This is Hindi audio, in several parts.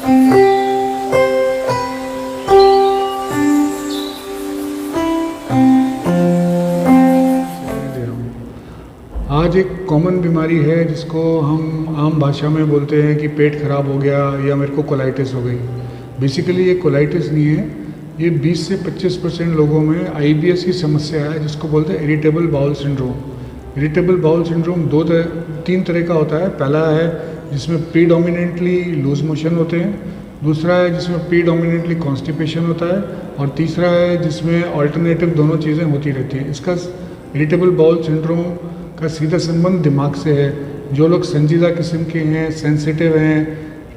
आज एक कॉमन बीमारी है जिसको हम आम भाषा में बोलते हैं कि पेट खराब हो गया या मेरे को कोलाइटिस हो गई। बेसिकली ये कोलाइटिस नहीं है, ये 20 से 25% लोगों में आईबीएस की समस्या है जिसको बोलते हैं irritable bowel syndrome. Irritable bowel syndrome तीन तरह का होता है। पहला है जिसमें प्रीडोमिनेंटली लूज मोशन होते हैं, दूसरा है जिसमें प्रीडोमिनेंटली कॉन्स्टिपेशन होता है, और तीसरा है जिसमें अल्टरनेटिव दोनों चीज़ें होती रहती हैं। इसका इरिटेबल बाउल सिंड्रोम का सीधा संबंध दिमाग से है। जो लोग संजीदा किस्म के हैं, सेंसिटिव हैं,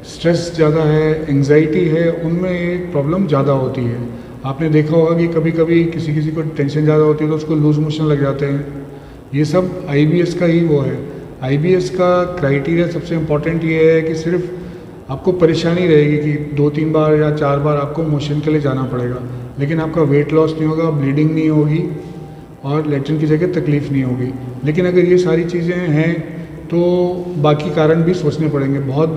स्ट्रेस ज़्यादा है, एंजाइटी है, उनमें ये प्रॉब्लम ज़्यादा होती है। आपने देखा होगा कि कभी कभी किसी को टेंशन ज़्यादा होती है तो उसको लूज मोशन लग जाते हैं। ये सब आईबीएस का ही वो है। आईबीएस का क्राइटेरिया सबसे इम्पॉर्टेंट ये है कि सिर्फ आपको परेशानी रहेगी कि 2-3 बार या 4 बार आपको मोशन के लिए जाना पड़ेगा, लेकिन आपका वेट लॉस नहीं होगा, ब्लीडिंग नहीं होगी और लैट्रिन की जगह तकलीफ़ नहीं होगी। लेकिन अगर ये सारी चीज़ें हैं तो बाकी कारण भी सोचने पड़ेंगे। बहुत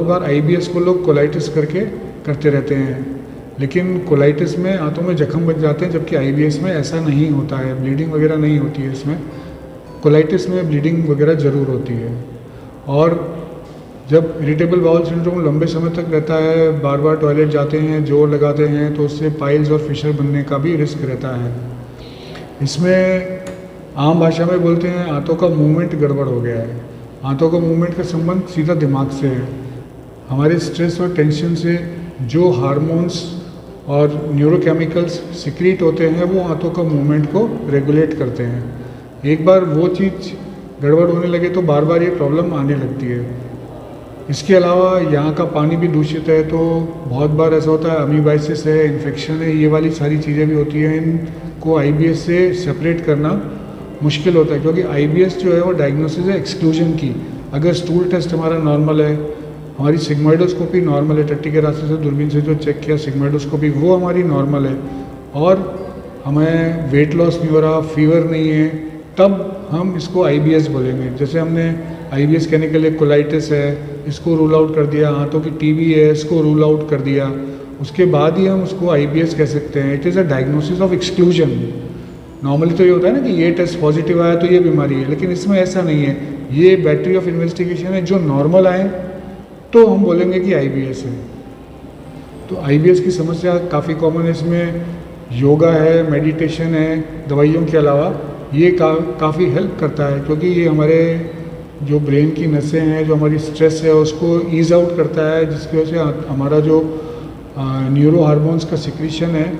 बार आईबीएस को लोग कोलाइटिस करते रहते हैं, लेकिन कोलाइटिस में आंतों में जख्म बन जाते हैं, जबकि आईबीएस में ऐसा नहीं होता है। ब्लीडिंग वगैरह नहीं होती है इसमें। कोलाइटिस में ब्लीडिंग वगैरह ज़रूर होती है। और जब इरिटेबल बाउल सिंड्रोम लंबे समय तक रहता है, बार बार टॉयलेट जाते हैं, जोर लगाते हैं, तो उससे पाइल्स और फिशर बनने का भी रिस्क रहता है। इसमें आम भाषा में बोलते हैं आंतों का मूवमेंट गड़बड़ हो गया है। आंतों का मूवमेंट का संबंध सीधा दिमाग से है। हमारे स्ट्रेस और टेंशन से जो हार्मोन्स और न्यूरोकेमिकल्स सिक्रीट होते हैं वो आंतों का मूवमेंट को रेगुलेट करते हैं। एक बार वो चीज़ गड़बड़ होने लगे तो बार बार ये प्रॉब्लम आने लगती है। इसके अलावा यहाँ का पानी भी दूषित है, तो बहुत बार ऐसा होता है अमीबाइसिस है, इन्फेक्शन है, ये वाली सारी चीज़ें भी होती हैं। इनको आईबीएस से सेपरेट करना मुश्किल होता है, क्योंकि आईबीएस जो है वो डायग्नोसिस है एक्सक्लूजन की। अगर स्टूल टेस्ट हमारा नॉर्मल है, हमारी सिग्मोइडोस्कोपी नॉर्मल है, टट्टी के रास्ते से दूरबीन से जो चेक किया सिग्मोइडोस्कोपी वो हमारी नॉर्मल है, और हमें वेट लॉस नहीं हो रहा, फीवर नहीं है, तब हम इसको आईबीएस बोलेंगे। जैसे हमने आईबीएस कहने के लिए कोलाइटिस है, इसको रूल आउट कर दिया, आंतों की टीबी है, इसको रूल आउट कर दिया, उसके बाद ही हम उसको आईबीएस कह सकते हैं। It is a diagnosis of exclusion. Normally तो ये होता है ना कि ये टेस्ट पॉजिटिव आया तो ये बीमारी है, लेकिन इसमें ऐसा नहीं है। ये बैटरी ऑफ इन्वेस्टिगेशन है, जो नॉर्मल आए तो हम बोलेंगे कि आईबीएस है। तो आईबीएस की समस्या काफ़ी कॉमन है। इसमें योगा है, मेडिटेशन है, दवाइयों के अलावा ये काफ़ी हेल्प करता है, क्योंकि ये हमारे जो ब्रेन की नसें हैं, जो हमारी स्ट्रेस है उसको ईज आउट करता है, जिसकी वजह से हमारा जो न्यूरो हार्मोन्स का सिक्रीशन है,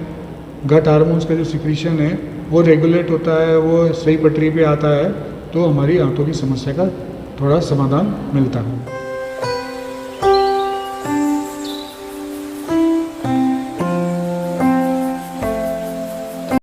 गट हार्मोन्स का जो सिक्रीशन है वो रेगुलेट होता है, वो सही पटरी पे आता है, तो हमारी आंतों की समस्या का थोड़ा समाधान मिलता है।